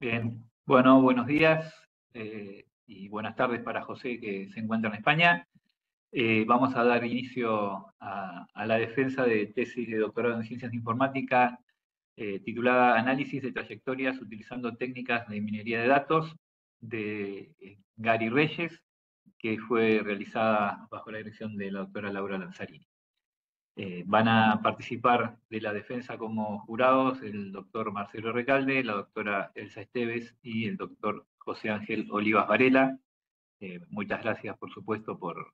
Bien, bueno, buenos días y buenas tardes para José que se encuentra en España. Vamos a dar inicio a la defensa de tesis de doctorado en Ciencias de Informática titulada Análisis de trayectorias utilizando técnicas de minería de datos de Gary Reyes, que fue realizada bajo la dirección de la doctora Laura Lanzarini. Van a participar de la defensa como jurados el doctor Marcelo Recalde, la doctora Elsa Esteves y el doctor José Ángel Olivas Varela. Muchas gracias, por supuesto, por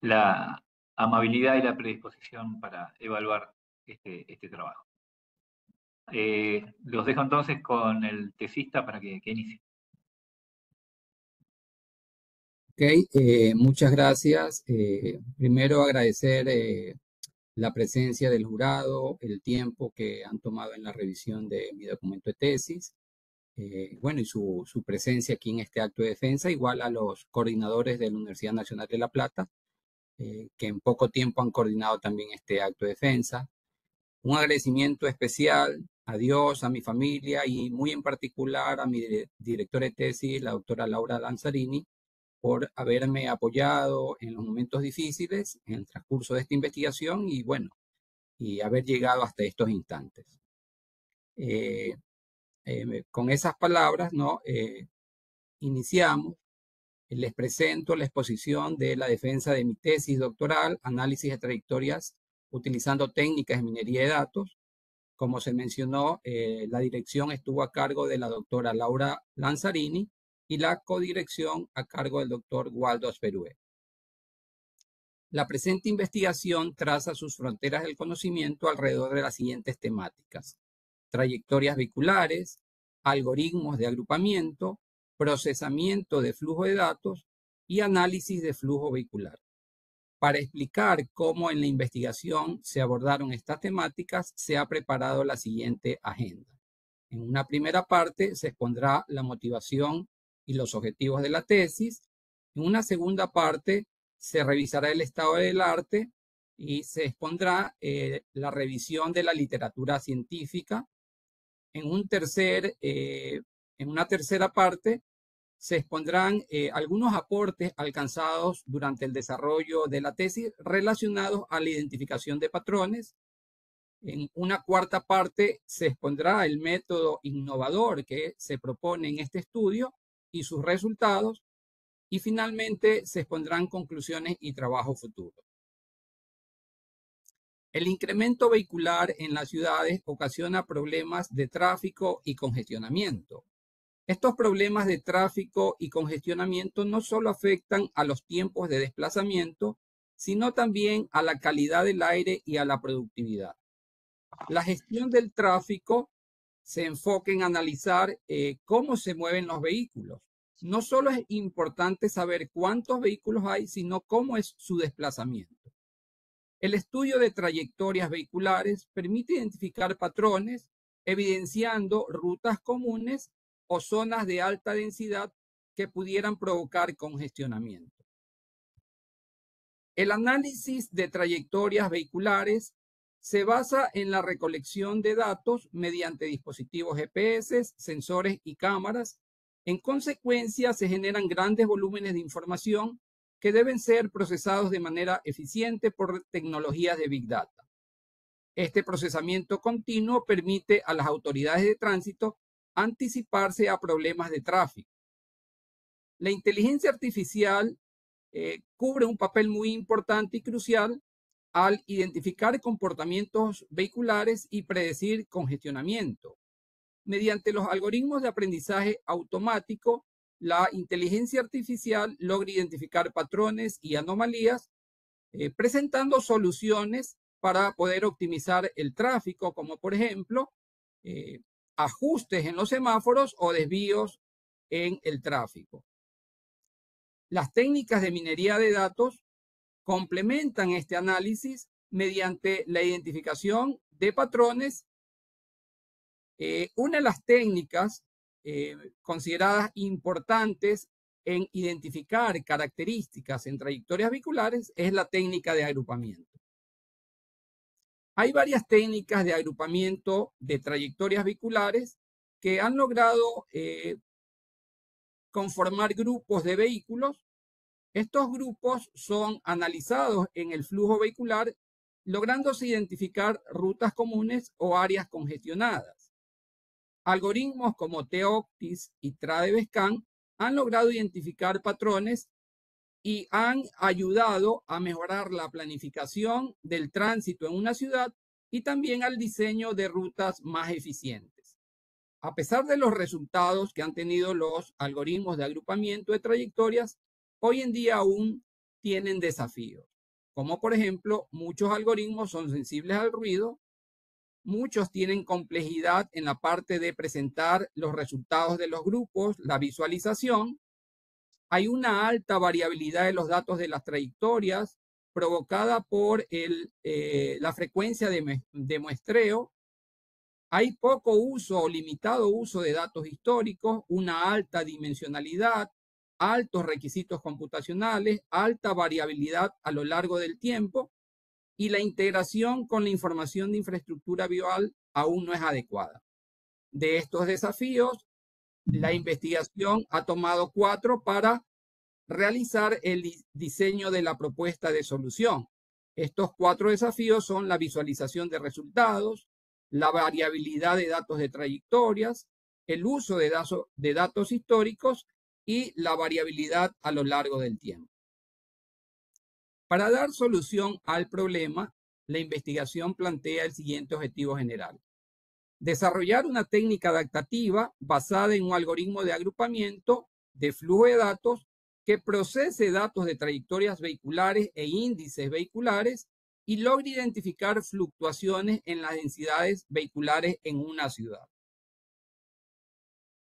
la amabilidad y la predisposición para evaluar este trabajo. Los dejo entonces con el tesista para que inicie. Ok, muchas gracias. Primero agradecer la presencia del jurado, el tiempo que han tomado en la revisión de mi documento de tesis, bueno, y su presencia aquí en este acto de defensa, igual a los coordinadores de la Universidad Nacional de La Plata, que en poco tiempo han coordinado también este acto de defensa. Un agradecimiento especial a Dios, a mi familia y muy en particular a mi directora de tesis, la doctora Laura Lanzarini, por haberme apoyado en los momentos difíciles en el transcurso de esta investigación y bueno, y haber llegado hasta estos instantes. Con esas palabras, ¿no? Iniciamos. Les presento la exposición de la defensa de mi tesis doctoral, análisis de trayectorias utilizando técnicas de minería de datos. Como se mencionó, la dirección estuvo a cargo de la doctora Laura Lanzarini y la codirección a cargo del doctor Waldo Asperue. La presente investigación traza sus fronteras del conocimiento alrededor de las siguientes temáticas: trayectorias vehiculares, algoritmos de agrupamiento, procesamiento de flujo de datos y análisis de flujo vehicular. Para explicar cómo en la investigación se abordaron estas temáticas, se ha preparado la siguiente agenda. En una primera parte se expondrá la motivación y los objetivos de la tesis. En una segunda parte se revisará el estado del arte y se expondrá la revisión de la literatura científica. En una tercera parte se expondrán algunos aportes alcanzados durante el desarrollo de la tesis relacionados a la identificación de patrones. En una cuarta parte se expondrá el método innovador que se propone en este estudio y sus resultados. Y finalmente se expondrán conclusiones y trabajo futuro. El incremento vehicular en las ciudades ocasiona problemas de tráfico y congestionamiento. Estos problemas de tráfico y congestionamiento no solo afectan a los tiempos de desplazamiento, sino también a la calidad del aire y a la productividad. La gestión del tráfico se enfoca en analizar cómo se mueven los vehículos. No solo es importante saber cuántos vehículos hay, sino cómo es su desplazamiento. El estudio de trayectorias vehiculares permite identificar patrones, evidenciando rutas comunes o zonas de alta densidad que pudieran provocar congestionamiento. El análisis de trayectorias vehiculares se basa en la recolección de datos mediante dispositivos GPS, sensores y cámaras. En consecuencia, se generan grandes volúmenes de información que deben ser procesados de manera eficiente por tecnologías de Big Data. Este procesamiento continuo permite a las autoridades de tránsito anticiparse a problemas de tráfico. La inteligencia artificial cubre un papel muy importante y crucial al identificar comportamientos vehiculares y predecir congestionamiento. Mediante los algoritmos de aprendizaje automático, la inteligencia artificial logra identificar patrones y anomalías, presentando soluciones para poder optimizar el tráfico, como por ejemplo, ajustes en los semáforos o desvíos en el tráfico. Las técnicas de minería de datos complementan este análisis mediante la identificación de patrones. Una de las técnicas consideradas importantes en identificar características en trayectorias vehiculares es la técnica de agrupamiento. Hay varias técnicas de agrupamiento de trayectorias vehiculares que han logrado conformar grupos de vehículos. Estos grupos son analizados en el flujo vehicular, lográndose identificar rutas comunes o áreas congestionadas. Algoritmos como T-OCTIS y Tradevescan han logrado identificar patrones y han ayudado a mejorar la planificación del tránsito en una ciudad y también al diseño de rutas más eficientes. A pesar de los resultados que han tenido los algoritmos de agrupamiento de trayectorias, hoy en día aún tienen desafíos, como por ejemplo, muchos algoritmos son sensibles al ruido, muchos tienen complejidad en la parte de presentar los resultados de los grupos, la visualización. Hay una alta variabilidad de los datos de las trayectorias provocada por la frecuencia de muestreo. Hay poco uso o limitado uso de datos históricos, una alta dimensionalidad, altos requisitos computacionales, alta variabilidad a lo largo del tiempo y la integración con la información de infraestructura vial aún no es adecuada. De estos desafíos, la investigación ha tomado 4 para realizar el diseño de la propuesta de solución. Estos 4 desafíos son la visualización de resultados, la variabilidad de datos de trayectorias, el uso de datos históricos y la variabilidad a lo largo del tiempo. Para dar solución al problema, la investigación plantea el siguiente objetivo general: desarrollar una técnica adaptativa basada en un algoritmo de agrupamiento de flujo de datos que procese datos de trayectorias vehiculares e índices vehiculares y logre identificar fluctuaciones en las densidades vehiculares en una ciudad.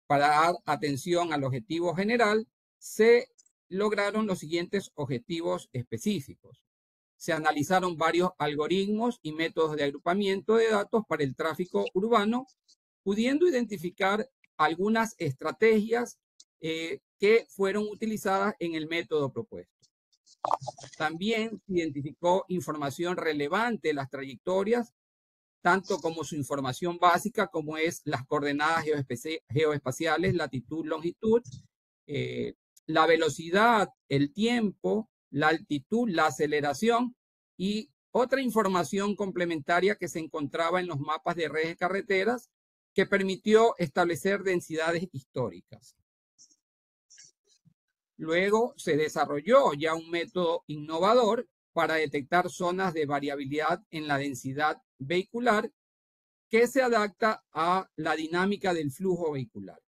Para dar atención al objetivo general, se lograron los siguientes objetivos específicos. Se analizaron varios algoritmos y métodos de agrupamiento de datos para el tráfico urbano, pudiendo identificar algunas estrategias que fueron utilizadas en el método propuesto. También se identificó información relevante de las trayectorias, tanto como su información básica, como es las coordenadas geoespaciales, latitud, longitud, la velocidad, el tiempo, la altitud, la aceleración y otra información complementaria que se encontraba en los mapas de redes carreteras que permitió establecer densidades históricas. Luego se desarrolló ya un método innovador para detectar zonas de variabilidad en la densidad vehicular que se adapta a la dinámica del flujo vehicular.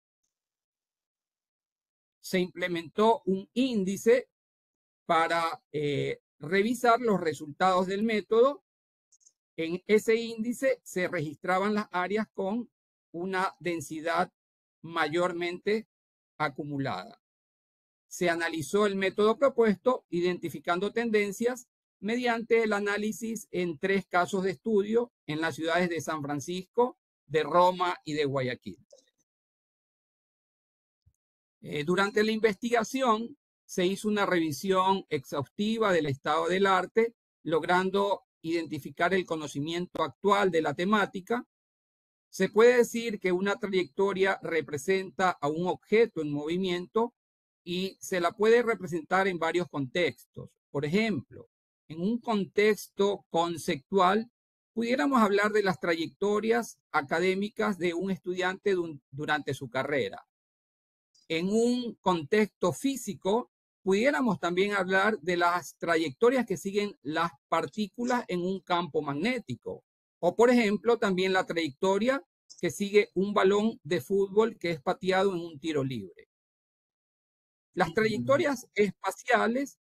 Se implementó un índice para revisar los resultados del método. En ese índice se registraban las áreas con una densidad mayormente acumulada. Se analizó el método propuesto, identificando tendencias mediante el análisis en 3 casos de estudio en las ciudades de San Francisco, de Roma y de Guayaquil. Durante la investigación se hizo una revisión exhaustiva del estado del arte, logrando identificar el conocimiento actual de la temática. Se puede decir que una trayectoria representa a un objeto en movimiento y se la puede representar en varios contextos. Por ejemplo, en un contexto conceptual, pudiéramos hablar de las trayectorias académicas de un estudiante durante su carrera. En un contexto físico, pudiéramos también hablar de las trayectorias que siguen las partículas en un campo magnético. O, por ejemplo, también la trayectoria que sigue un balón de fútbol que es pateado en un tiro libre. Las trayectorias espaciales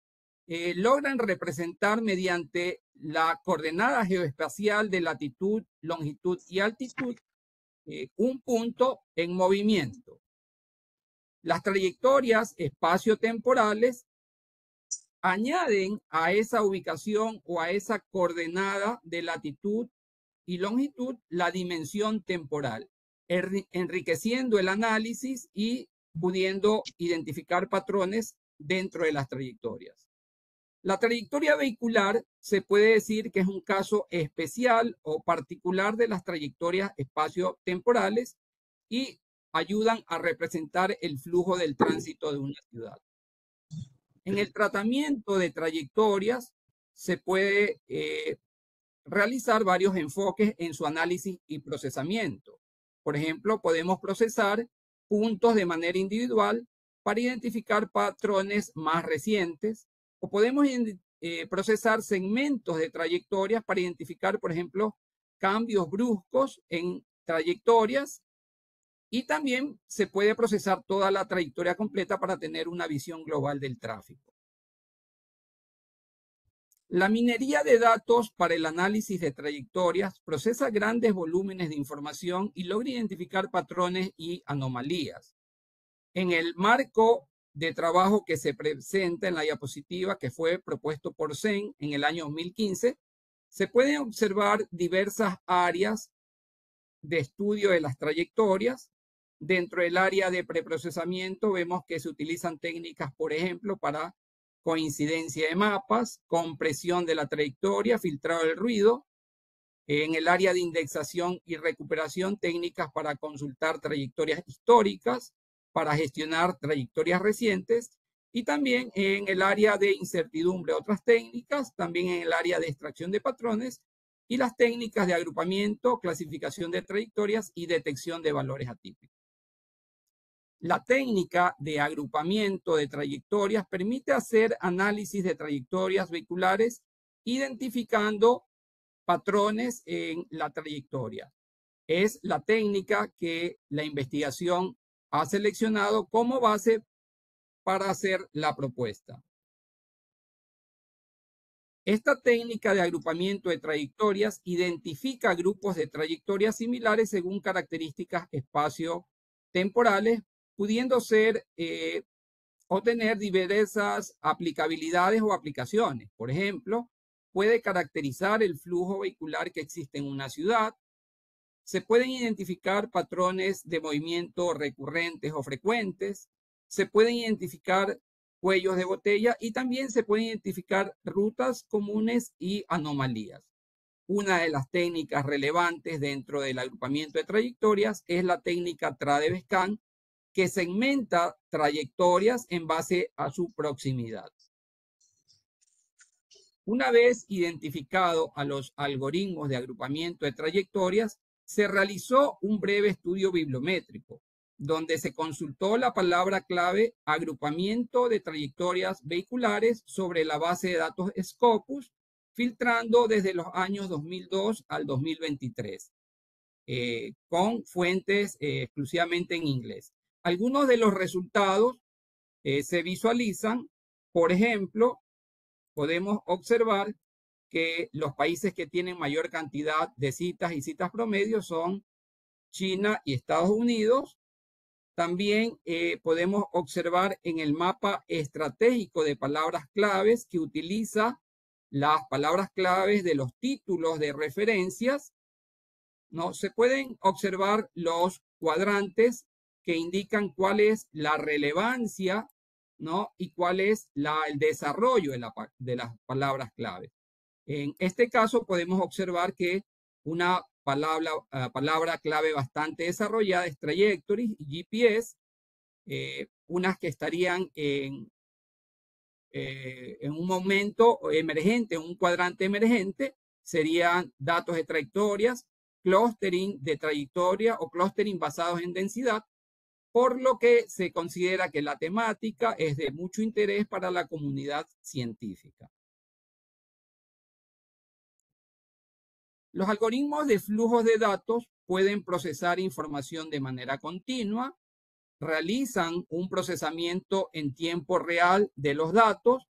logran representar mediante la coordenada geoespacial de latitud, longitud y altitud un punto en movimiento. Las trayectorias espaciotemporales añaden a esa ubicación o a esa coordenada de latitud y longitud la dimensión temporal, enriqueciendo el análisis y pudiendo identificar patrones dentro de las trayectorias. La trayectoria vehicular se puede decir que es un caso especial o particular de las trayectorias espaciotemporales y ayudan a representar el flujo del tránsito de una ciudad. En el tratamiento de trayectorias se puede realizar varios enfoques en su análisis y procesamiento. Por ejemplo, podemos procesar puntos de manera individual para identificar patrones más recientes, o podemos procesar segmentos de trayectorias para identificar, por ejemplo, cambios bruscos en trayectorias, y también se puede procesar toda la trayectoria completa para tener una visión global del tráfico. La minería de datos para el análisis de trayectorias procesa grandes volúmenes de información y logra identificar patrones y anomalías. En el marco de trabajo que se presenta en la diapositiva, que fue propuesto por Zeng en el año 2015, se pueden observar diversas áreas de estudio de las trayectorias. Dentro del área de preprocesamiento vemos que se utilizan técnicas, por ejemplo, para coincidencia de mapas, compresión de la trayectoria, filtrado del ruido. En el área de indexación y recuperación, técnicas para consultar trayectorias históricas, para gestionar trayectorias recientes, y también en el área de incertidumbre, otras técnicas, también en el área de extracción de patrones y las técnicas de agrupamiento, clasificación de trayectorias y detección de valores atípicos. La técnica de agrupamiento de trayectorias permite hacer análisis de trayectorias vehiculares identificando patrones en la trayectoria. Es la técnica que la investigación ha seleccionado como base para hacer la propuesta. Esta técnica de agrupamiento de trayectorias identifica grupos de trayectorias similares según características espacio-temporales, pudiendo ser o tener diversas aplicabilidades o aplicaciones. Por ejemplo, puede caracterizar el flujo vehicular que existe en una ciudad. Se pueden identificar patrones de movimiento recurrentes o frecuentes. Se pueden identificar cuellos de botella y también se pueden identificar rutas comunes y anomalías. Una de las técnicas relevantes dentro del agrupamiento de trayectorias es la técnica Tradeve-Scan, que segmenta trayectorias en base a su proximidad. Una vez identificado a los algoritmos de agrupamiento de trayectorias, se realizó un breve estudio bibliométrico, donde se consultó la palabra clave agrupamiento de trayectorias vehiculares sobre la base de datos Scopus, filtrando desde los años 2002 al 2023, con fuentes exclusivamente en inglés. Algunos de los resultados se visualizan. Por ejemplo, podemos observar que los países que tienen mayor cantidad de citas y citas promedio son China y Estados Unidos. También podemos observar en el mapa estratégico de palabras claves que utiliza las palabras claves de los títulos de referencias, ¿no? Se pueden observar los cuadrantes que indican cuál es la relevancia, ¿no? Y cuál es el desarrollo de las palabras clave. En este caso podemos observar que una palabra clave bastante desarrollada es trajectory y GPS, unas que estarían en un momento emergente, un cuadrante emergente, serían datos de trayectorias, clustering de trayectoria o clustering basados en densidad, por lo que se considera que la temática es de mucho interés para la comunidad científica. Los algoritmos de flujos de datos pueden procesar información de manera continua, realizan un procesamiento en tiempo real de los datos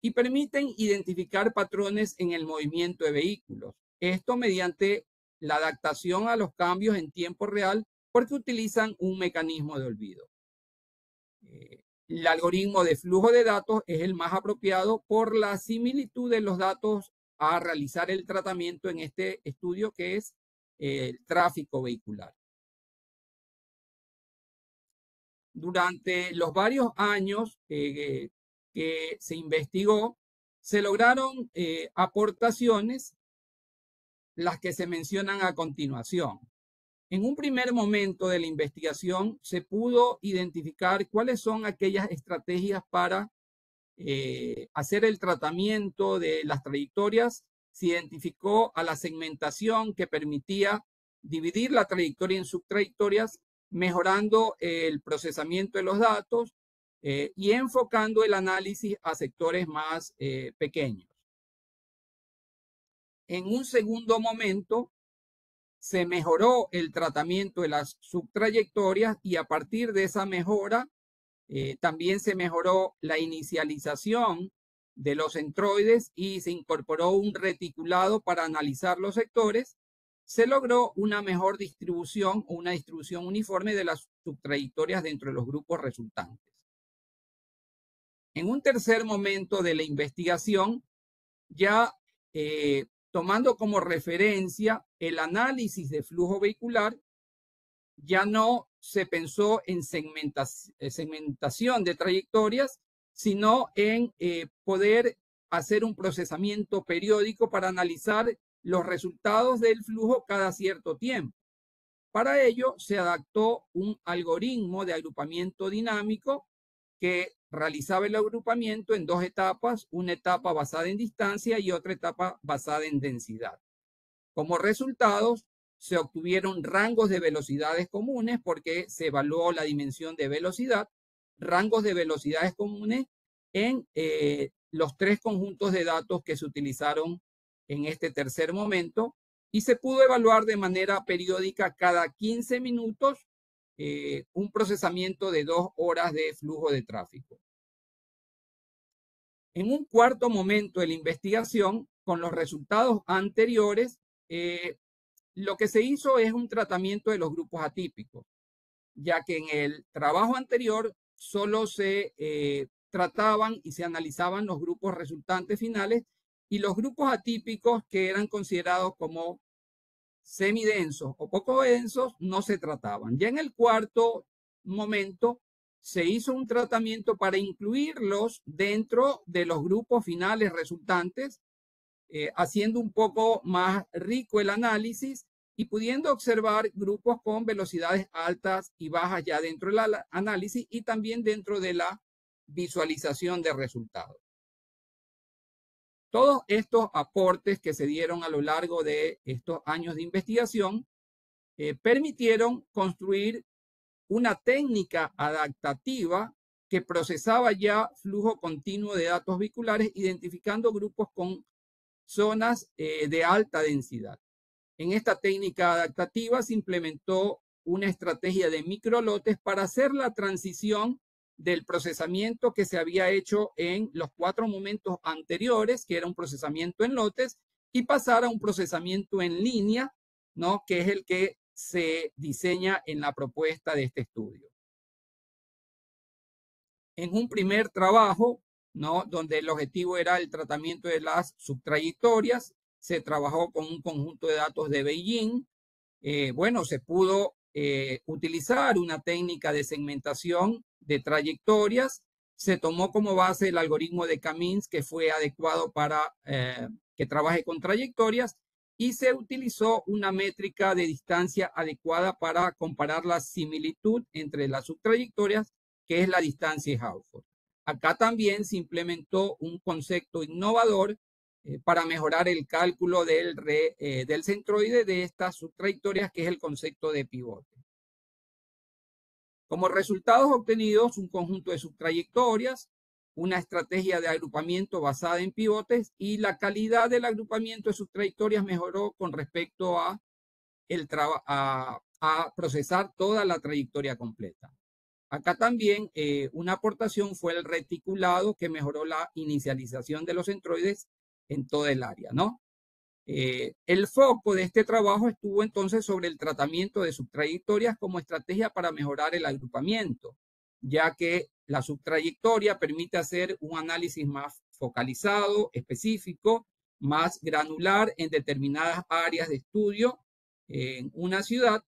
y permiten identificar patrones en el movimiento de vehículos. Esto mediante la adaptación a los cambios en tiempo real porque utilizan un mecanismo de olvido. El algoritmo de flujo de datos es el más apropiado por la similitud de los datos a realizar el tratamiento en este estudio, que es el tráfico vehicular. Durante los varios años que se investigó, se lograron aportaciones, las que se mencionan a continuación. En un primer momento de la investigación se pudo identificar cuáles son aquellas estrategias para hacer el tratamiento de las trayectorias. Se identificó a la segmentación que permitía dividir la trayectoria en subtrayectorias, mejorando el procesamiento de los datos y enfocando el análisis a sectores más pequeños. En un segundo momento, se mejoró el tratamiento de las subtrayectorias y a partir de esa mejora también se mejoró la inicialización de los centroides y se incorporó un reticulado para analizar los sectores. Se logró una mejor distribución o una distribución uniforme de las subtrayectorias dentro de los grupos resultantes. En un tercer momento de la investigación, ya tomando como referencia el análisis de flujo vehicular, ya no se pensó en segmentación de trayectorias, sino en poder hacer un procesamiento periódico para analizar los resultados del flujo cada cierto tiempo. Para ello se adaptó un algoritmo de agrupamiento dinámico que realizaba el agrupamiento en dos etapas, una etapa basada en distancia y otra etapa basada en densidad. Como resultados, se obtuvieron rangos de velocidades comunes porque se evaluó la dimensión de velocidad, rangos de velocidades comunes en los tres conjuntos de datos que se utilizaron en este tercer momento y se pudo evaluar de manera periódica cada 15 minutos un procesamiento de 2 horas de flujo de tráfico. En un cuarto momento de la investigación, con los resultados anteriores, lo que se hizo es un tratamiento de los grupos atípicos, ya que en el trabajo anterior solo se trataban y se analizaban los grupos resultantes finales y los grupos atípicos que eran considerados como semidensos o poco densos no se trataban. Ya en el cuarto momento se hizo un tratamiento para incluirlos dentro de los grupos finales resultantes, haciendo un poco más rico el análisis y pudiendo observar grupos con velocidades altas y bajas ya dentro del análisis y también dentro de la visualización de resultados. Todos estos aportes que se dieron a lo largo de estos años de investigación permitieron construir una técnica adaptativa que procesaba ya flujo continuo de datos vehiculares, identificando grupos con zonas de alta densidad. En esta técnica adaptativa se implementó una estrategia de microlotes para hacer la transición del procesamiento que se había hecho en los 4 momentos anteriores, que era un procesamiento en lotes, y pasar a un procesamiento en línea, ¿no? Que es el que se diseña en la propuesta de este estudio. En un primer trabajo, ¿no? Donde el objetivo era el tratamiento de las subtrayectorias, se trabajó con un conjunto de datos de Beijing. Bueno, se pudo utilizar una técnica de segmentación de trayectorias. Se tomó como base el algoritmo de Kamins, que fue adecuado para que trabaje con trayectorias, y se utilizó una métrica de distancia adecuada para comparar la similitud entre las subtrayectorias, que es la distancia Hausdorff. Acá también se implementó un concepto innovador para mejorar el cálculo del centroide de estas subtrayectorias, que es el concepto de pivote. Como resultados obtenidos, un conjunto de subtrayectorias, una estrategia de agrupamiento basada en pivotes y la calidad del agrupamiento de subtrayectorias mejoró con respecto a procesar toda la trayectoria completa. Acá también una aportación fue el reticulado, que mejoró la inicialización de los centroides en toda el área, ¿no? El foco de este trabajo estuvo entonces sobre el tratamiento de subtrayectorias como estrategia para mejorar el agrupamiento, ya que la subtrayectoria permite hacer un análisis más focalizado, específico, más granular en determinadas áreas de estudio en una ciudad.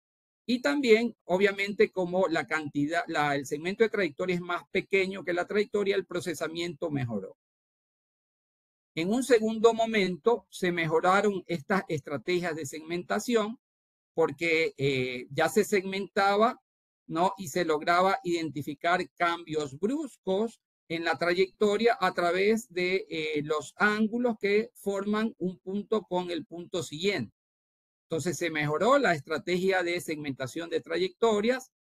Y también, obviamente, como la cantidad, el segmento de trayectoria es más pequeño que la trayectoria, el procesamiento mejoró. En un segundo momento, se mejoraron estas estrategias de segmentación porque ya se segmentaba, ¿no? Y se lograba identificar cambios bruscos en la trayectoria a través de los ángulos que forman un punto con el punto siguiente. Entonces se mejoró la estrategia de segmentación de trayectorias.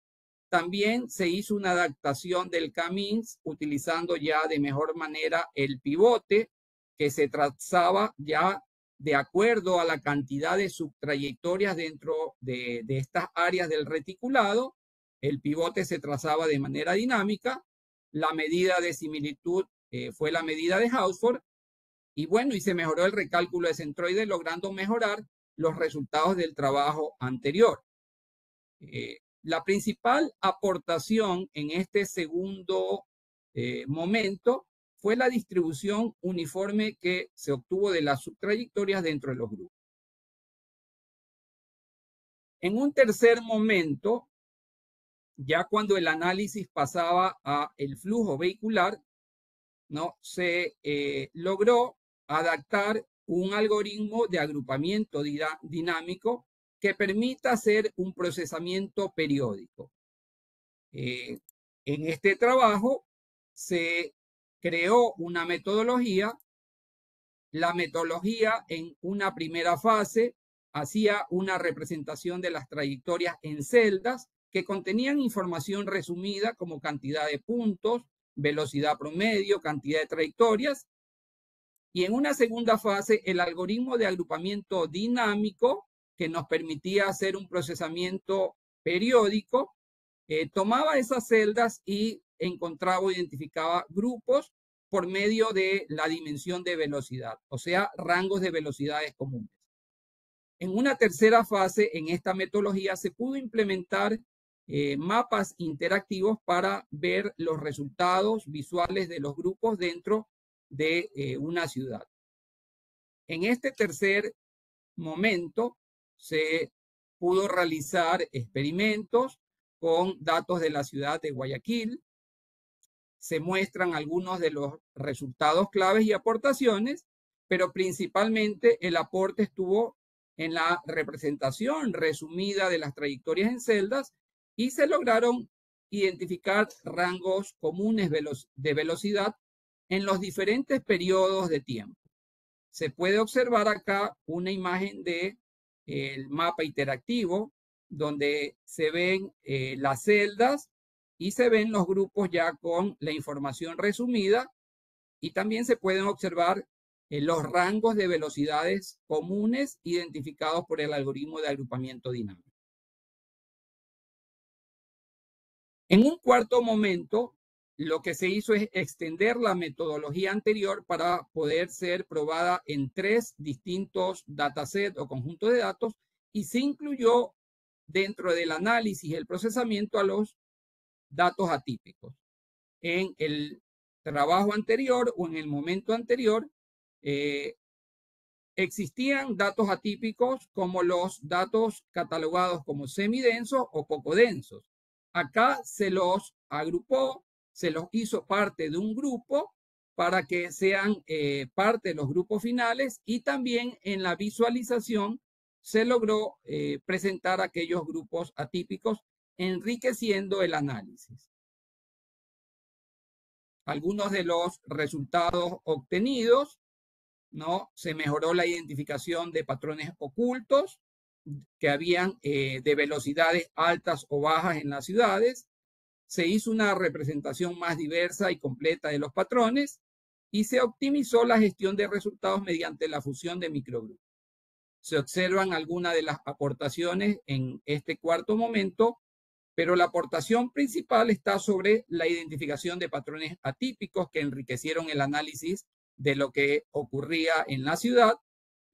También se hizo una adaptación del CAMINS utilizando ya de mejor manera el pivote que se trazaba ya de acuerdo a la cantidad de subtrayectorias dentro de estas áreas del reticulado. El pivote se trazaba de manera dinámica. La medida de similitud fue la medida de Hausford. Y bueno, y se mejoró el recálculo de centroide, logrando mejorar los resultados del trabajo anterior. La principal aportación en este segundo momento fue la distribución uniforme que se obtuvo de las subtrayectorias dentro de los grupos. En un tercer momento, ya cuando el análisis pasaba a el flujo vehicular, ¿no? Se logró adaptar un algoritmo de agrupamiento dinámico que permita hacer un procesamiento periódico. En este trabajo se creó una metodología. La metodología en una primera fase hacía una representación de las trayectorias en celdas que contenían información resumida como cantidad de puntos, velocidad promedio, cantidad de trayectorias. Y en una segunda fase, el algoritmo de agrupamiento dinámico, que nos permitía hacer un procesamiento periódico, tomaba esas celdas y encontraba o identificaba grupos por medio de la dimensión de velocidad, o sea, rangos de velocidades comunes. En una tercera fase, en esta metodología, se pudo implementar mapas interactivos para ver los resultados visuales de los grupos dentro de una ciudad. En este tercer momento se pudo realizar experimentos con datos de la ciudad de Guayaquil. Se muestran algunos de los resultados claves y aportaciones, pero principalmente el aporte estuvo en la representación resumida de las trayectorias en celdas y se lograron identificar rangos comunes de velocidad en los diferentes periodos de tiempo. Se puede observar acá una imagen de el mapa interactivo donde se ven las celdas y se ven los grupos ya con la información resumida y también se pueden observar los rangos de velocidades comunes identificados por el algoritmo de agrupamiento dinámico. En un cuarto momento, lo que se hizo es extender la metodología anterior para poder ser probada en 3 distintos datasets o conjuntos de datos y se incluyó dentro del análisis y el procesamiento a los datos atípicos. En el trabajo anterior o en el momento anterior existían datos atípicos como los datos catalogados como semidensos o poco densos. Acá se los agrupó, se los hizo parte de un grupo para que sean parte de los grupos finales y también en la visualización se logró presentar aquellos grupos atípicos enriqueciendo el análisis. Algunos de los resultados obtenidos, ¿no? Se mejoró la identificación de patrones ocultos que habían de velocidades altas o bajas en las ciudades. Se hizo una representación más diversa y completa de los patrones y se optimizó la gestión de resultados mediante la fusión de microgrupos. Se observan algunas de las aportaciones en este cuarto momento, pero la aportación principal está sobre la identificación de patrones atípicos que enriquecieron el análisis de lo que ocurría en la ciudad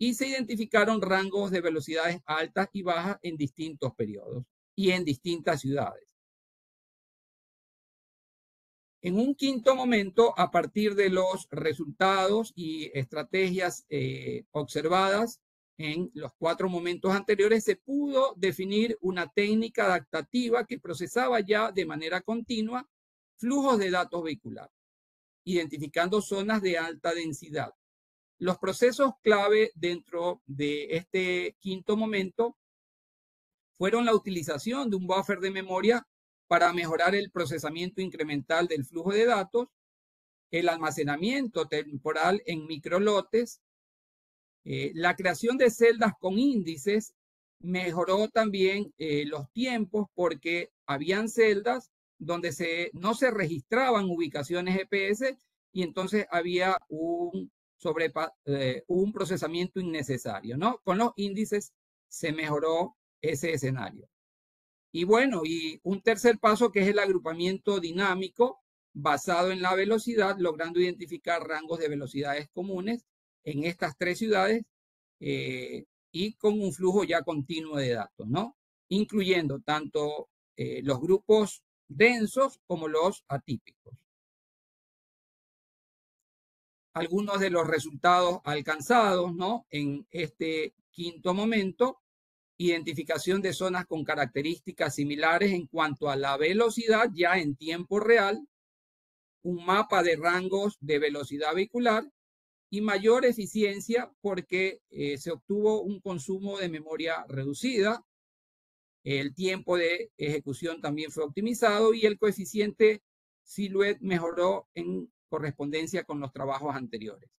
y se identificaron rangos de velocidades altas y bajas en distintos periodos y en distintas ciudades. En un quinto momento, a partir de los resultados y estrategias observadas en los 4 momentos anteriores, se pudo definir una técnica adaptativa que procesaba ya de manera continua flujos de datos vehiculares, identificando zonas de alta densidad. Los procesos clave dentro de este quinto momento fueron la utilización de un buffer de memoria para mejorar el procesamiento incremental del flujo de datos, el almacenamiento temporal en microlotes, la creación de celdas con índices mejoró también los tiempos porque habían celdas donde no se registraban ubicaciones GPS y entonces había un procesamiento innecesario, ¿no? Con los índices se mejoró ese escenario. Y bueno, y un tercer paso que es el agrupamiento dinámico basado en la velocidad, logrando identificar rangos de velocidades comunes en estas tres ciudades y con un flujo ya continuo de datos, ¿no? Incluyendo tanto los grupos densos como los atípicos. Algunos de los resultados alcanzados, ¿no? En este quinto momento, identificación de zonas con características similares en cuanto a la velocidad ya en tiempo real, un mapa de rangos de velocidad vehicular y mayor eficiencia porque se obtuvo un consumo de memoria reducida, el tiempo de ejecución también fue optimizado y el coeficiente Silhouette mejoró en correspondencia con los trabajos anteriores.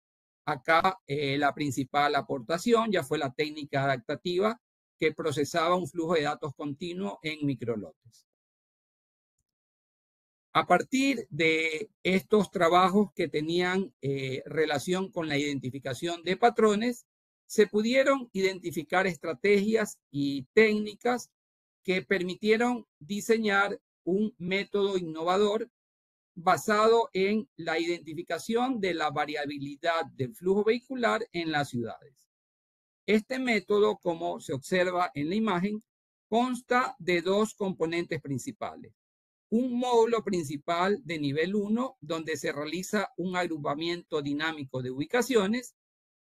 Acá la principal aportación ya fue la técnica adaptativa que procesaba un flujo de datos continuo en microlotes. A partir de estos trabajos que tenían relación con la identificación de patrones, se pudieron identificar estrategias y técnicas que permitieron diseñar un método innovador basado en la identificación de la variabilidad del flujo vehicular en las ciudades. Este método, como se observa en la imagen, consta de dos componentes principales. Un módulo principal de nivel 1, donde se realiza un agrupamiento dinámico de ubicaciones,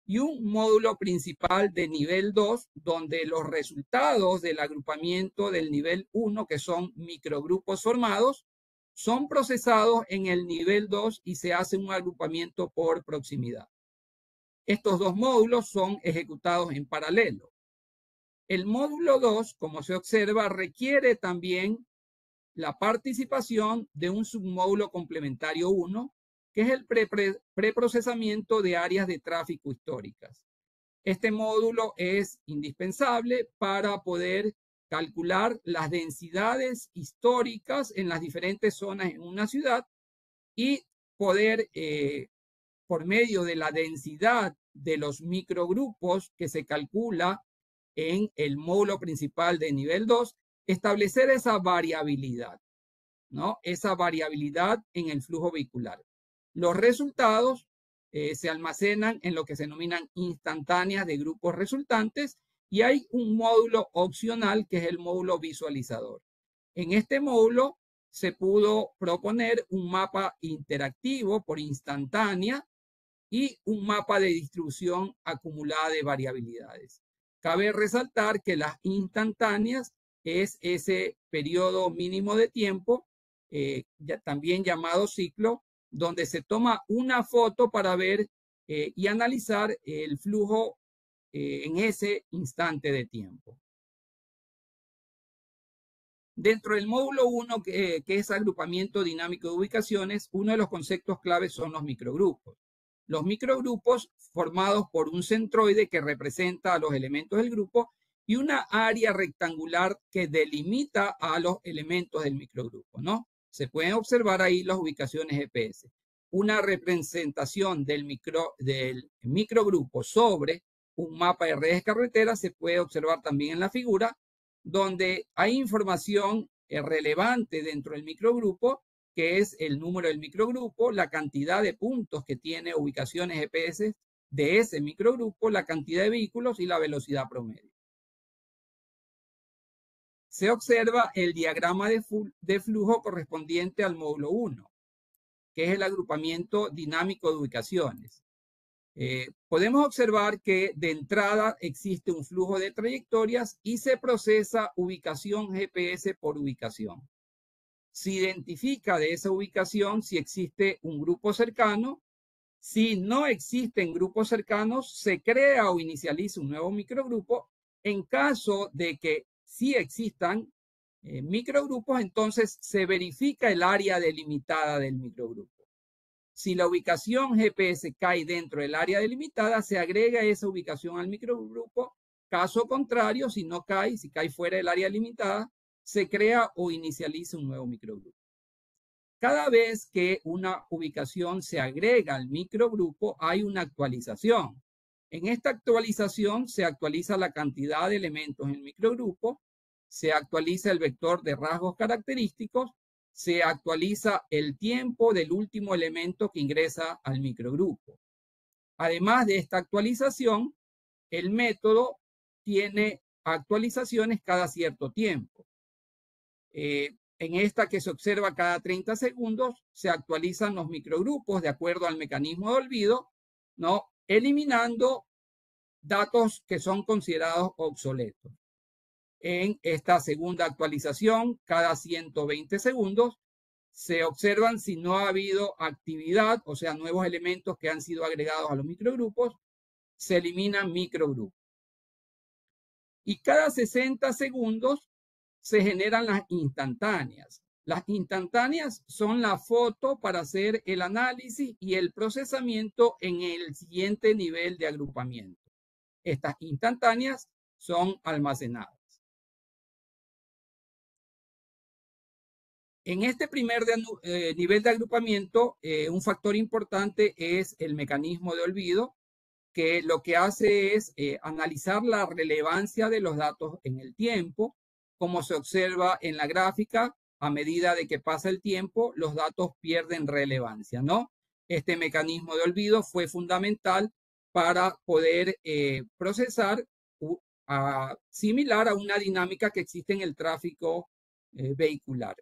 y un módulo principal de nivel 2, donde los resultados del agrupamiento del nivel 1, que son microgrupos formados, son procesados en el nivel 2 y se hace un agrupamiento por proximidad. Estos dos módulos son ejecutados en paralelo. El módulo 2, como se observa, requiere también la participación de un submódulo complementario 1, que es el preprocesamiento de áreas de tráfico históricas. Este módulo es indispensable para poder calcular las densidades históricas en las diferentes zonas en una ciudad y poder, por medio de la densidad de los microgrupos que se calcula en el módulo principal de nivel 2, establecer esa variabilidad, ¿no? Esa variabilidad en el flujo vehicular. Los resultados se almacenan en lo que se denominan instantáneas de grupos resultantes y hay un módulo opcional que es el módulo visualizador. En este módulo se pudo proponer un mapa interactivo por instantánea y un mapa de distribución acumulada de variabilidades. Cabe resaltar que las instantáneas es ese periodo mínimo de tiempo, también llamado ciclo, donde se toma una foto para ver y analizar el flujo en ese instante de tiempo. Dentro del módulo 1, que es agrupamiento dinámico de ubicaciones, uno de los conceptos claves son los microgrupos. Los microgrupos formados por un centroide que representa a los elementos del grupo y una área rectangular que delimita a los elementos del microgrupo, ¿no? Se pueden observar ahí las ubicaciones GPS. Una representación del microgrupo sobre un mapa de redes carreteras se puede observar también en la figura, donde hay información relevante dentro del microgrupo, que es el número del microgrupo, la cantidad de puntos que tiene ubicaciones GPS de ese microgrupo, la cantidad de vehículos y la velocidad promedio. Se observa el diagrama de flujo correspondiente al módulo 1, que es el agrupamiento dinámico de ubicaciones. Podemos observar que de entrada existe un flujo de trayectorias y se procesa ubicación GPS por ubicación. Se identifica de esa ubicación si existe un grupo cercano. Si no existen grupos cercanos, se crea o inicializa un nuevo microgrupo. En caso de que sí existan microgrupos, entonces se verifica el área delimitada del microgrupo. Si la ubicación GPS cae dentro del área delimitada, se agrega esa ubicación al microgrupo. Caso contrario, si no cae, si cae fuera del área limitada, se crea o inicializa un nuevo microgrupo. Cada vez que una ubicación se agrega al microgrupo, hay una actualización. En esta actualización se actualiza la cantidad de elementos en el microgrupo, se actualiza el vector de rasgos característicos, se actualiza el tiempo del último elemento que ingresa al microgrupo. Además de esta actualización, el método tiene actualizaciones cada cierto tiempo. En esta que se observa cada 30 segundos, se actualizan los microgrupos de acuerdo al mecanismo de olvido, ¿no? Eliminando datos que son considerados obsoletos. En esta segunda actualización, cada 120 segundos, se observan si no ha habido actividad, o sea, nuevos elementos que han sido agregados a los microgrupos, se eliminan microgrupos. Y cada 60 segundos se generan las instantáneas. Las instantáneas son la foto para hacer el análisis y el procesamiento en el siguiente nivel de agrupamiento. Estas instantáneas son almacenadas. En este primer nivel de agrupamiento, un factor importante es el mecanismo de olvido, que lo que hace es analizar la relevancia de los datos en el tiempo. Como se observa en la gráfica, a medida de que pasa el tiempo, los datos pierden relevancia, ¿no? Este mecanismo de olvido fue fundamental para poder procesar similar a una dinámica que existe en el tráfico vehicular.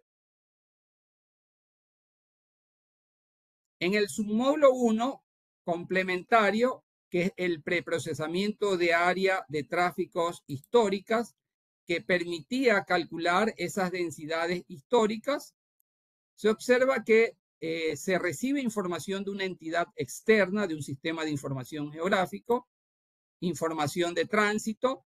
En el submódulo 1, complementario, que es el preprocesamiento de área de tráficos históricas, que permitía calcular esas densidades históricas, se observa que se recibe información de una entidad externa, de un sistema de información geográfico, información de tránsito.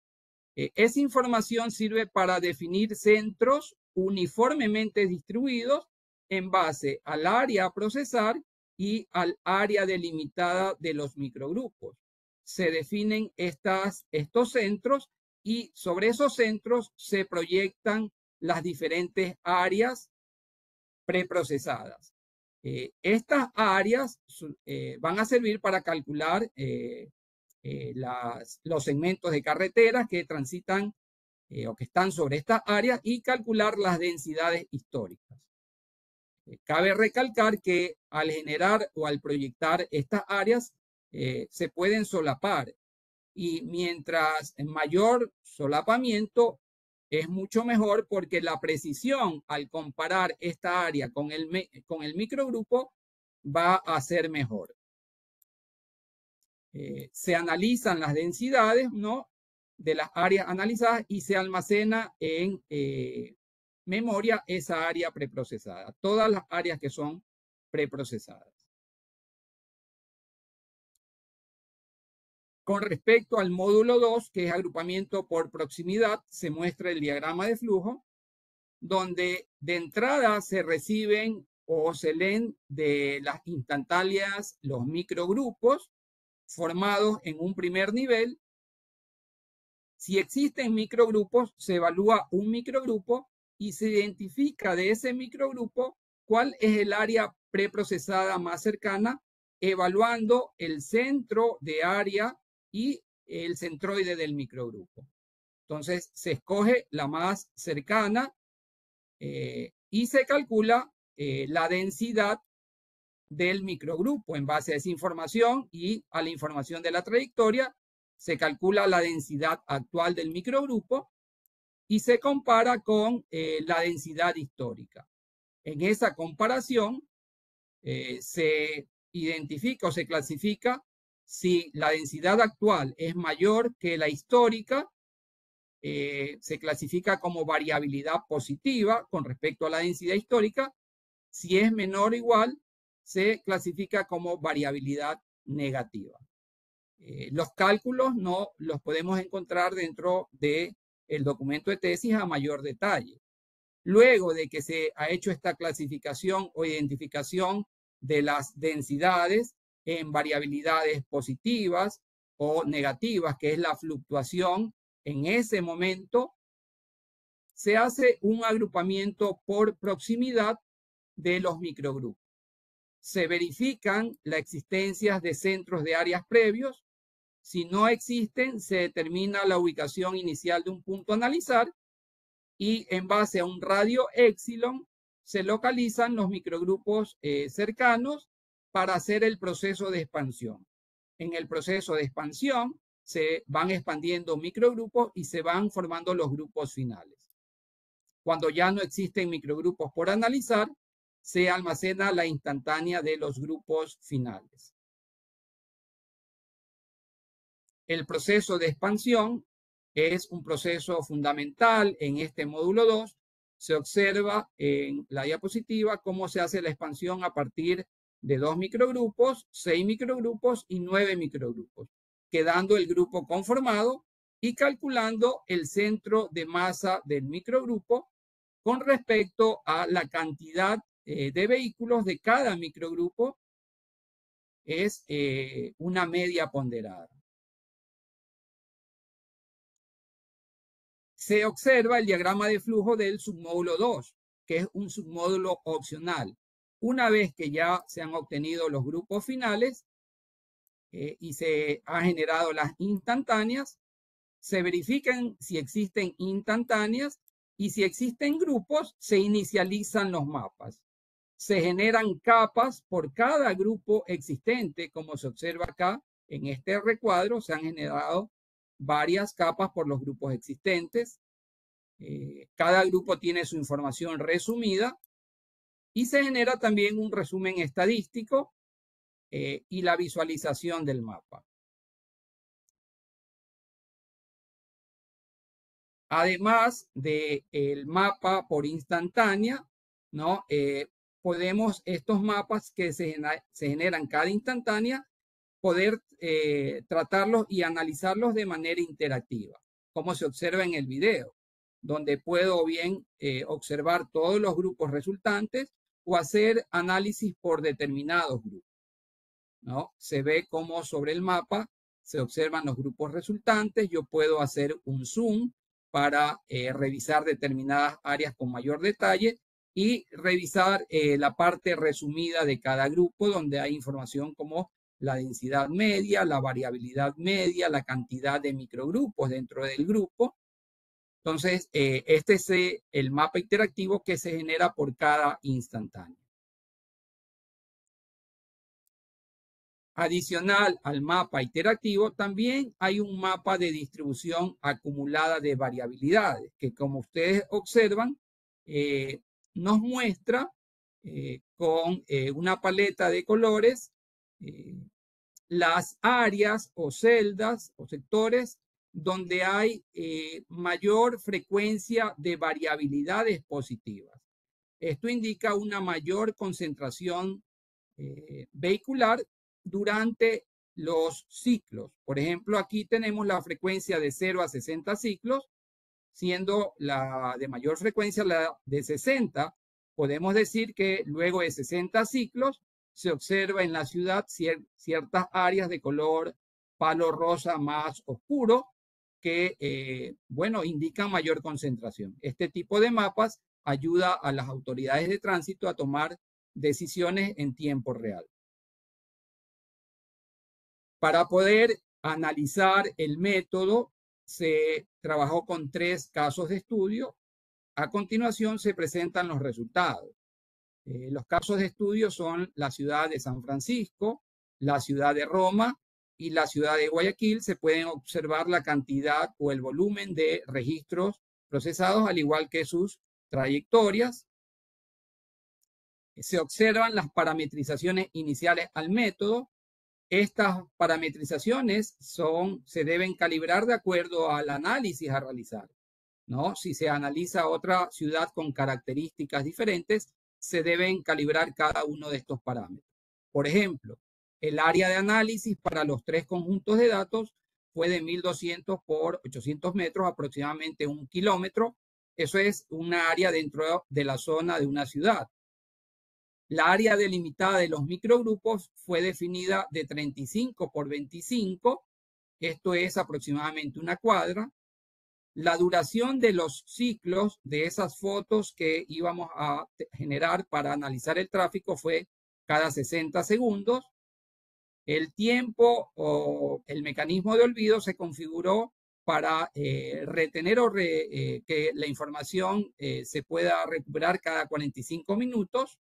Esa información sirve para definir centros uniformemente distribuidos en base al área a procesar y al área delimitada de los microgrupos. Se definen estos centros y sobre esos centros se proyectan las diferentes áreas preprocesadas. Estas áreas van a servir para calcular los segmentos de carreteras que transitan o que están sobre estas áreas y calcular las densidades históricas. Cabe recalcar que al generar o al proyectar estas áreas se pueden solapar y mientras mayor solapamiento es mucho mejor porque la precisión al comparar esta área con el microgrupo va a ser mejor. Se analizan las densidades, ¿no?, de las áreas analizadas y se almacena en memoria esa área preprocesada, todas las áreas que son preprocesadas. Con respecto al módulo 2, que es agrupamiento por proximidad, se muestra el diagrama de flujo, donde de entrada se reciben o se leen de las instantáneas los microgrupos formados en un primer nivel. Si existen microgrupos, se evalúa un microgrupo y se identifica de ese microgrupo cuál es el área preprocesada más cercana, evaluando el centro de área y el centroide del microgrupo. Entonces, se escoge la más cercana y se calcula la densidad del microgrupo en base a esa información y a la información de la trayectoria. Se calcula la densidad actual del microgrupo y se compara con la densidad histórica. En esa comparación se identifica o se clasifica si la densidad actual es mayor que la histórica, se clasifica como variabilidad positiva con respecto a la densidad histórica. Si es menor o igual, se clasifica como variabilidad negativa. Los cálculos no los podemos encontrar dentro de el documento de tesis a mayor detalle. Luego de que se ha hecho esta clasificación o identificación de las densidades en variabilidades positivas o negativas, que es la fluctuación, en ese momento se hace un agrupamiento por proximidad de los microgrupos. Se verifican la existencia de centros de áreas previos. Si no existen, se determina la ubicación inicial de un punto a analizar y en base a un radio épsilon se localizan los microgrupos cercanos para hacer el proceso de expansión. En el proceso de expansión se van expandiendo microgrupos y se van formando los grupos finales. Cuando ya no existen microgrupos por analizar, se almacena la instantánea de los grupos finales. El proceso de expansión es un proceso fundamental en este módulo 2. Se observa en la diapositiva cómo se hace la expansión a partir de 2 microgrupos, 6 microgrupos y 9 microgrupos, quedando el grupo conformado y calculando el centro de masa del microgrupo con respecto a la cantidad de vehículos de cada microgrupo. Es una media ponderada. Se observa el diagrama de flujo del submódulo 2, que es un submódulo opcional. Una vez que ya se han obtenido los grupos finales y se han generado las instantáneas, se verifican si existen instantáneas y si existen grupos, se inicializan los mapas. Se generan capas por cada grupo existente, como se observa acá en este recuadro. Se han generado varias capas por los grupos existentes. Cada grupo tiene su información resumida y se genera también un resumen estadístico y la visualización del mapa. Además del mapa por instantánea, ¿no? Podemos estos mapas que se generan cada instantánea, poder tratarlos y analizarlos de manera interactiva, como se observa en el video, donde puedo bien observar todos los grupos resultantes o hacer análisis por determinados grupos, ¿no? Se ve cómo sobre el mapa se observan los grupos resultantes. Yo puedo hacer un zoom para revisar determinadas áreas con mayor detalle y revisar la parte resumida de cada grupo, donde hay información como la densidad media, la variabilidad media, la cantidad de microgrupos dentro del grupo. Entonces, este es el mapa interactivo que se genera por cada instantáneo. Adicional al mapa interactivo, también hay un mapa de distribución acumulada de variabilidades, que como ustedes observan, nos muestra con una paleta de colores las áreas o celdas o sectores donde hay mayor frecuencia de variabilidades positivas. Esto indica una mayor concentración vehicular durante los ciclos. Por ejemplo, aquí tenemos la frecuencia de 0 a 60 ciclos, siendo la de mayor frecuencia la de 60. Podemos decir que luego de 60 ciclos se observa en la ciudad ciertas áreas de color palo rosa más oscuro que, bueno, indican mayor concentración. Este tipo de mapas ayuda a las autoridades de tránsito a tomar decisiones en tiempo real. Para poder analizar el método, se trabajó con 3 casos de estudio. A continuación se presentan los resultados. Los casos de estudio son la ciudad de San Francisco, la ciudad de Roma y la ciudad de Guayaquil. Se pueden observar la cantidad o el volumen de registros procesados, al igual que sus trayectorias. Se observan las parametrizaciones iniciales al método. Estas parametrizaciones se deben calibrar de acuerdo al análisis a realizar, ¿no? Si se analiza otra ciudad con características diferentes, se deben calibrar cada uno de estos parámetros. Por ejemplo, el área de análisis para los 3 conjuntos de datos fue de 1.200 por 800 metros, aproximadamente 1 kilómetro. Eso es una área dentro de la zona de una ciudad. La área delimitada de los microgrupos fue definida de 35 por 25. Esto es aproximadamente una cuadra. La duración de los ciclos de esas fotos que íbamos a generar para analizar el tráfico fue cada 60 segundos. El tiempo o el mecanismo de olvido se configuró para retener que la información se pueda recuperar cada 45 minutos.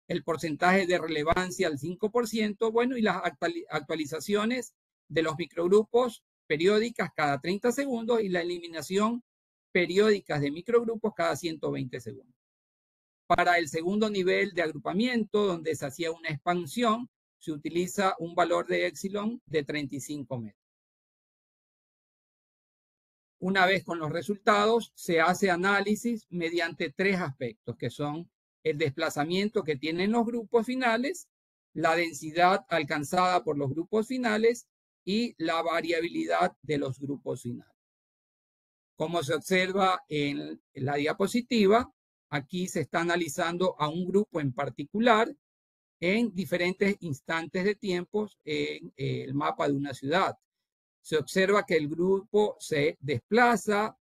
El porcentaje de relevancia al 5%, bueno, y las actualizaciones de los microgrupos periódicas cada 30 segundos y la eliminación periódicas de microgrupos cada 120 segundos. Para el segundo nivel de agrupamiento, donde se hacía una expansión, se utiliza un valor de épsilon de 35 metros. Una vez con los resultados, se hace análisis mediante 3 aspectos, que son el desplazamiento que tienen los grupos finales, la densidad alcanzada por los grupos finales y la variabilidad de los grupos finales. Como se observa en la diapositiva, aquí se está analizando a un grupo en particular en diferentes instantes de tiempo en el mapa de una ciudad. Se observa que el grupo se desplaza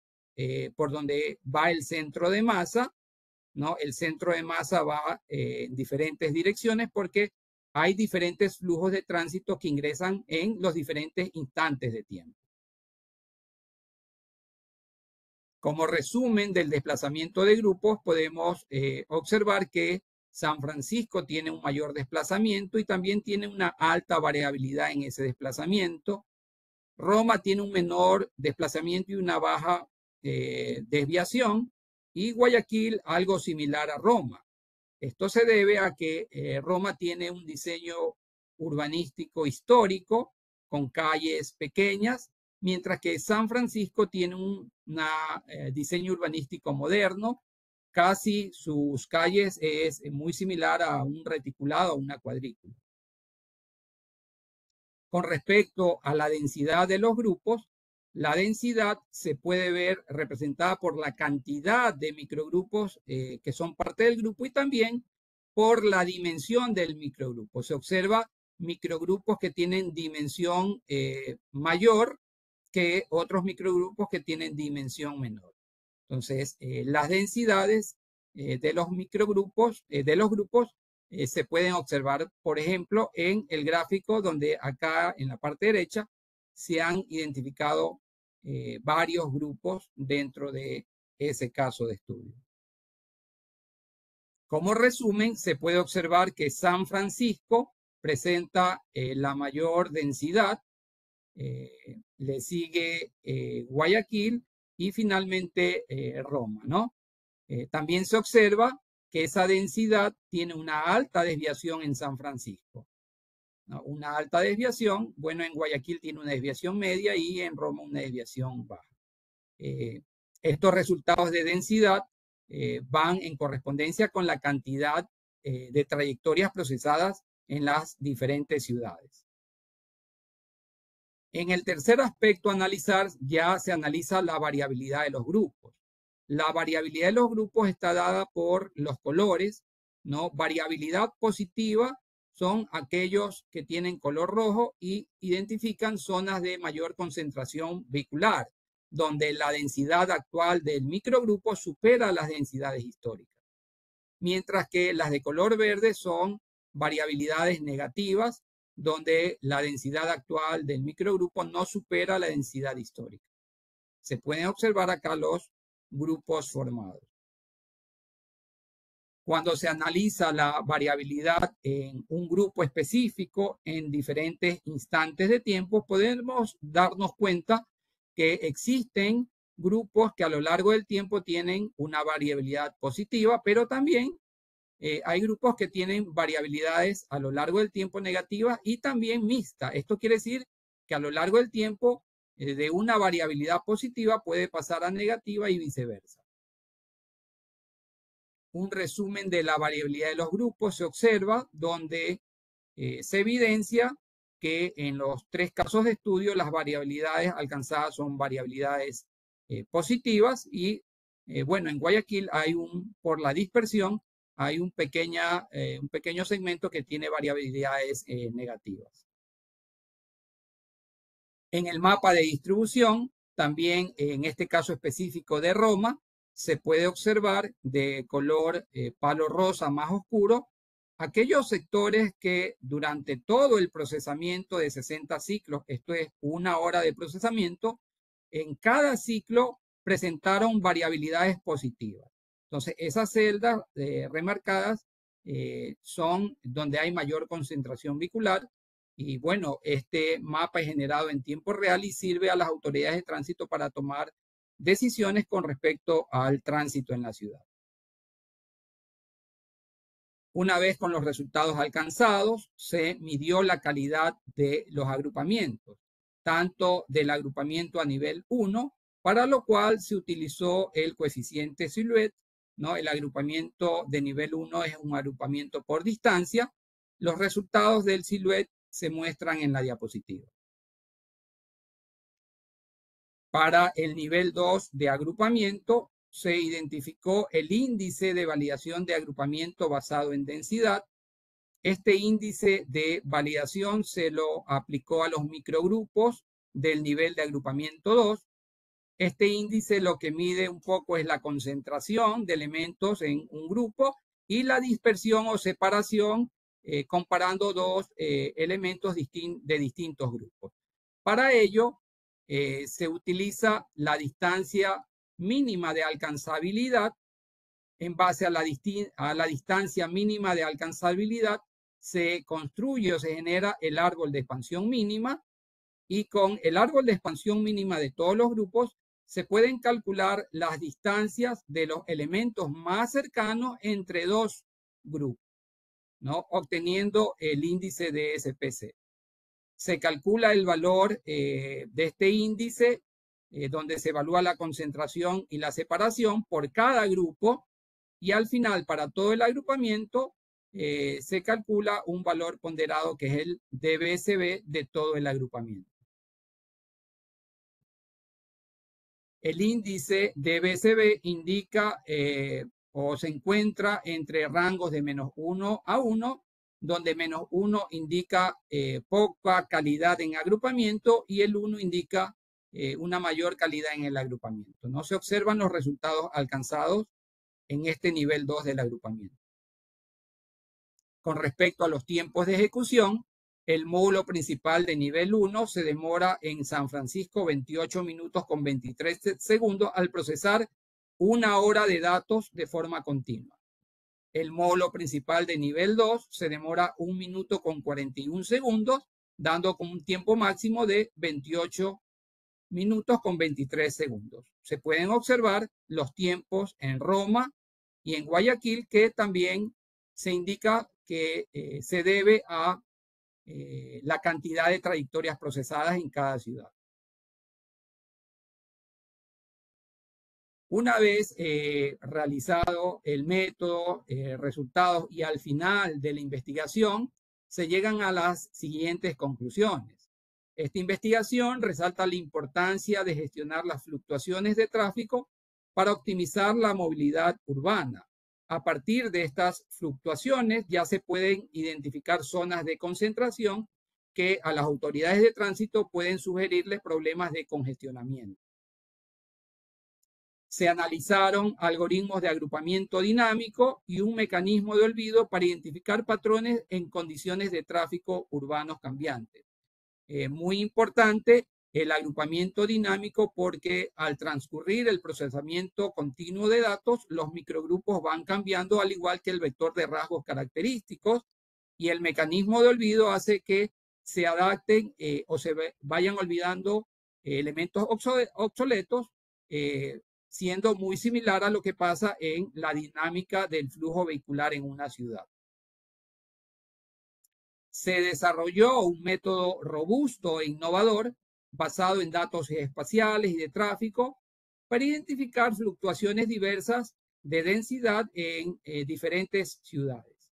por donde va el centro de masa, ¿no? El centro de masa va en diferentes direcciones porque hay diferentes flujos de tránsito que ingresan en los diferentes instantes de tiempo. Como resumen del desplazamiento de grupos, podemos observar que San Francisco tiene un mayor desplazamiento y también tiene una alta variabilidad en ese desplazamiento. Roma tiene un menor desplazamiento y una baja desviación, y Guayaquil algo similar a Roma. Esto se debe a que Roma tiene un diseño urbanístico histórico con calles pequeñas, mientras que San Francisco tiene un diseño urbanístico moderno. Casi sus calles es muy similar a un reticulado o una cuadrícula. Con respecto a la densidad de los grupos, la densidad se puede ver representada por la cantidad de microgrupos que son parte del grupo y también por la dimensión del microgrupo. Se observa microgrupos que tienen dimensión mayor que otros microgrupos que tienen dimensión menor. Entonces, las densidades de los microgrupos, de los grupos, se pueden observar, por ejemplo, en el gráfico donde acá en la parte derecha se han identificado varios grupos dentro de ese caso de estudio. Como resumen, se puede observar que San Francisco presenta la mayor densidad, le sigue Guayaquil y finalmente Roma, ¿no? También se observa que esa densidad tiene una alta desviación en San Francisco, ¿no? Una alta desviación, bueno, en Guayaquil tiene una desviación media y en Roma una desviación baja. Estos resultados de densidad van en correspondencia con la cantidad de trayectorias procesadas en las diferentes ciudades. En el tercer aspecto a analizar, ya se analiza la variabilidad de los grupos. La variabilidad de los grupos está dada por los colores, ¿no? Variabilidad positiva son aquellos que tienen color rojo y identifican zonas de mayor concentración vehicular, donde la densidad actual del microgrupo supera las densidades históricas. Mientras que las de color verde son variabilidades negativas, donde la densidad actual del microgrupo no supera la densidad histórica. Se pueden observar acá los grupos formados. Cuando se analiza la variabilidad en un grupo específico en diferentes instantes de tiempo, podemos darnos cuenta que existen grupos que a lo largo del tiempo tienen una variabilidad positiva, pero también hay grupos que tienen variabilidades a lo largo del tiempo negativas y también mixtas. Esto quiere decir que a lo largo del tiempo de una variabilidad positiva puede pasar a negativa y viceversa. Un resumen de la variabilidad de los grupos se observa donde se evidencia que en los 3 casos de estudio las variabilidades alcanzadas son variabilidades positivas y bueno, en Guayaquil hay por la dispersión, hay un pequeño segmento que tiene variabilidades negativas. En el mapa de distribución, también en este caso específico de Roma, se puede observar de color palo rosa más oscuro aquellos sectores que durante todo el procesamiento de 60 ciclos, esto es 1 hora de procesamiento, en cada ciclo presentaron variabilidades positivas. Entonces, esas celdas remarcadas son donde hay mayor concentración vehicular. Y bueno, este mapa es generado en tiempo real y sirve a las autoridades de tránsito para tomar decisiones con respecto al tránsito en la ciudad. Una vez con los resultados alcanzados, se midió la calidad de los agrupamientos, tanto del agrupamiento a nivel 1, para lo cual se utilizó el coeficiente Silhouette, ¿no? El agrupamiento de nivel 1 es un agrupamiento por distancia. Los resultados del Silhouette se muestran en la diapositiva. Para el nivel 2 de agrupamiento, se identificó el índice de validación de agrupamiento basado en densidad. Este índice de validación se lo aplicó a los microgrupos del nivel de agrupamiento 2. Este índice lo que mide un poco es la concentración de elementos en un grupo y la dispersión o separación comparando 2 elementos de distintos grupos. Para ello, se utiliza la distancia mínima de alcanzabilidad. En base a la distancia mínima de alcanzabilidad, se construye o se genera el árbol de expansión mínima, y con el árbol de expansión mínima de todos los grupos se pueden calcular las distancias de los elementos más cercanos entre 2 grupos, ¿no? Obteniendo el índice de SPC. Se calcula el valor de este índice, donde se evalúa la concentración y la separación por cada grupo, y al final, para todo el agrupamiento, se calcula un valor ponderado que es el DBSB de todo el agrupamiento. El índice DBSB indica o se encuentra entre rangos de -1 a 1, donde -1 indica poca calidad en agrupamiento y el 1 indica una mayor calidad en el agrupamiento. No se observan los resultados alcanzados en este nivel 2 del agrupamiento. Con respecto a los tiempos de ejecución, el módulo principal de nivel 1 se demora en San Francisco 28 minutos con 23 segundos al procesar 1 hora de datos de forma continua. El módulo principal de nivel 2 se demora 1 minuto con 41 segundos, dando con un tiempo máximo de 28 minutos con 23 segundos. Se pueden observar los tiempos en Roma y en Guayaquil, que también se indica que se debe a la cantidad de trayectorias procesadas en cada ciudad. Una vez realizado el método, resultados y al final de la investigación, se llegan a las siguientes conclusiones. Esta investigación resalta la importancia de gestionar las fluctuaciones de tráfico para optimizar la movilidad urbana. A partir de estas fluctuaciones ya se pueden identificar zonas de concentración que a las autoridades de tránsito pueden sugerirles problemas de congestionamiento. Se analizaron algoritmos de agrupamiento dinámico y un mecanismo de olvido para identificar patrones en condiciones de tráfico urbanos cambiantes. Muy importante el agrupamiento dinámico porque al transcurrir el procesamiento continuo de datos, los microgrupos van cambiando al igual que el vector de rasgos característicos, y el mecanismo de olvido hace que se adapten o se vayan olvidando elementos obsoletos, siendo muy similar a lo que pasa en la dinámica del flujo vehicular en una ciudad. Se desarrolló un método robusto e innovador basado en datos espaciales y de tráfico para identificar fluctuaciones diversas de densidad en diferentes ciudades.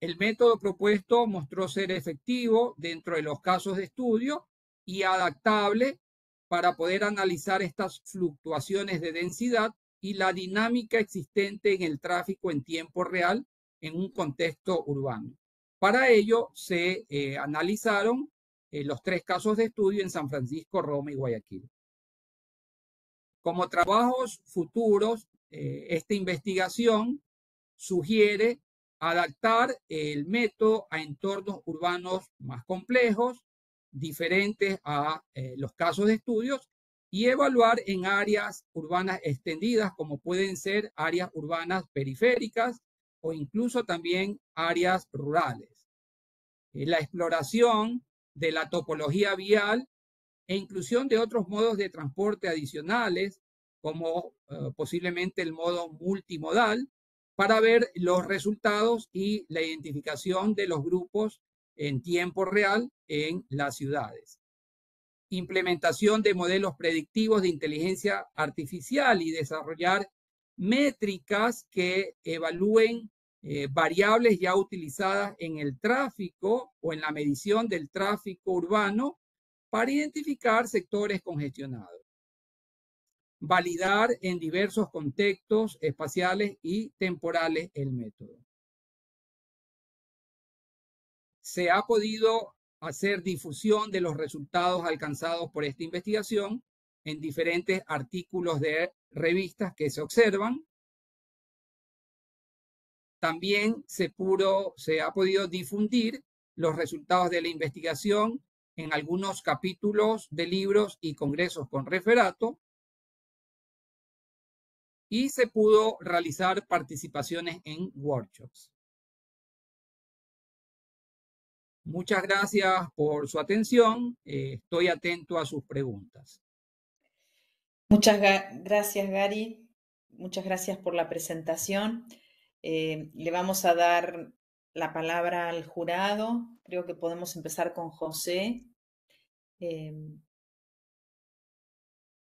El método propuesto mostró ser efectivo dentro de los casos de estudio y adaptable para poder analizar estas fluctuaciones de densidad y la dinámica existente en el tráfico en tiempo real en un contexto urbano. Para ello se analizaron los 3 casos de estudio en San Francisco, Roma y Guayaquil. Como trabajos futuros, esta investigación sugiere adaptar el método a entornos urbanos más complejos, diferentes a los casos de estudios, y evaluar en áreas urbanas extendidas, como pueden ser áreas urbanas periféricas o incluso también áreas rurales. La exploración de la topología vial e inclusión de otros modos de transporte adicionales, como posiblemente el modo multimodal, para ver los resultados y la identificación de los grupos en tiempo real en las ciudades. Implementación de modelos predictivos de inteligencia artificial y desarrollar métricas que evalúen variables ya utilizadas en el tráfico o en la medición del tráfico urbano para identificar sectores congestionados. Validar en diversos contextos espaciales y temporales el método. Se ha podido hacer difusión de los resultados alcanzados por esta investigación en diferentes artículos de revistas que se observan. También se ha podido difundir los resultados de la investigación en algunos capítulos de libros y congresos con referato, y se pudo realizar participaciones en workshops. Muchas gracias por su atención. Estoy atento a sus preguntas. Muchas gracias, Gary. Muchas gracias por la presentación. Le vamos a dar la palabra al jurado. Creo que podemos empezar con José.